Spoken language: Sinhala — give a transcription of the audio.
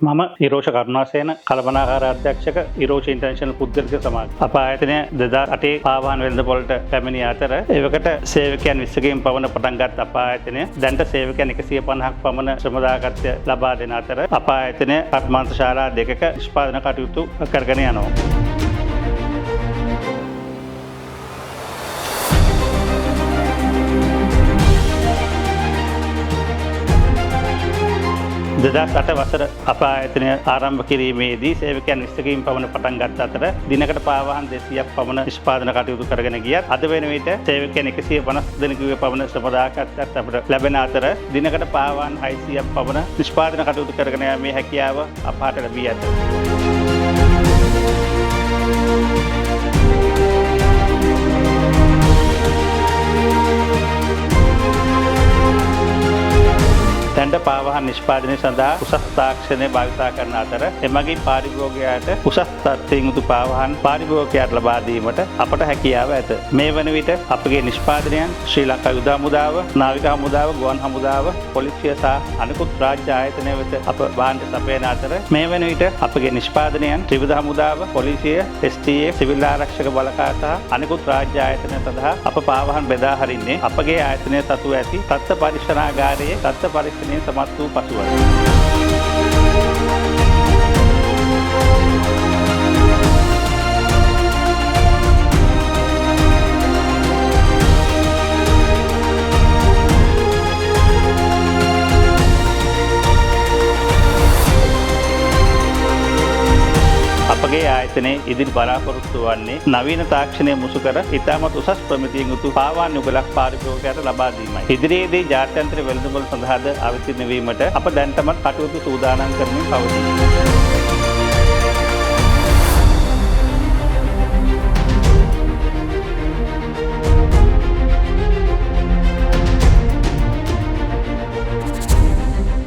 මම ඉරෝෂ කරුණාසේන කළමනාකාර අධ්‍යක්ෂක ඉරෝෂ ඉන්ටර්නැෂනල් පුද්ගලික සමාජය. අප ආයතනය 2008 පාවාහන වෙළඳපොළට පැමිණි අතර එවකට සේවකයන් 20කින් පමණ පටන් ගත් අප ආයතනය දැනට සේවකයන් 150ක් පමණ ශ්‍රම දායකත්වය ලබා දෙන අතර අප ආයතනය කර්මාන්ත ශාලා දෙකක නිෂ්පාදන කටයුතු කරගෙන යනවා. දෙදස් අට වසර අප ආයතනය ආරම්භ කිරීමේදී සේවකයන් 20කින් පමණ පටන් ගත් අතර දිනකට පාවාහන් 200ක් පමණ නිෂ්පාදන කටයුතු කරගෙන ගියත් අද වෙන විට සේවකයන් 150 දෙනෙකුගේ පමණ ශ්‍රම දායකත්වයක් අපට ලැබෙන අතර දිනකට පාවාහන් 600ක් පමණ නිෂ්පාදන කටයුතු කරගෙන යාමේ හැකියාව අපට ලැබී ඇත. දැනට පාවාහන් නිෂ්පාදනය සඳහා උසස් තාක්ෂණය භාවිතා කරන අතර එමගින් පාරිභෝගිකයාට උසස් තත්ත්වයෙන් යුතු පාවාහන් පාරිභෝගිකයාට ලබා දීමට අපට හැකියාව ඇත. මේ වන විට අපගේ නිෂ්පාදනයන් ශ්‍රී ලංකා යුද හමුදාව, නාවික හමුදාව, ගුවන් හමුදාව, පොලිසිය සහ අනෙකුත් රාජ්‍ය ආයතන වෙත අප භාණ්ඩ සපයන අතර මේ වන විට අපගේ නිෂ්පාදනයන් ත්‍රිවිධ හමුදාව, පොලිසිය, STA, සිවිල් ආරක්ෂක බලකා සහ අනෙකුත් රාජ්‍ය ආයතන සඳහා අප පාවාහන් බෙදා හරින්නේ අපගේ ආයතනය සතු ඇති තත්ත්ව පරීක්ෂණාගාරයේ තත්ත්ව පරීක්ෂණ සමත් වූ පසුවයි. අපගේ ආයතනයේ ඉදිරි බලාපොරොත්තු වන්නේ නවීන තාක්ෂණය මුසු කර ඉතාමත් උසස් ප්‍රමිතියෙන් යුතු පාවාහන් යුගලක් පාරිභෝගිකයාට ලබා දීමයි. ඉදිරියේදී ජාත්‍යන්තර වෙළඳපොළ සඳහාද අවතීර්ණ වීමට අප දැනටමත් කටයුතු සූදානම් කරමින් පවතිනවා.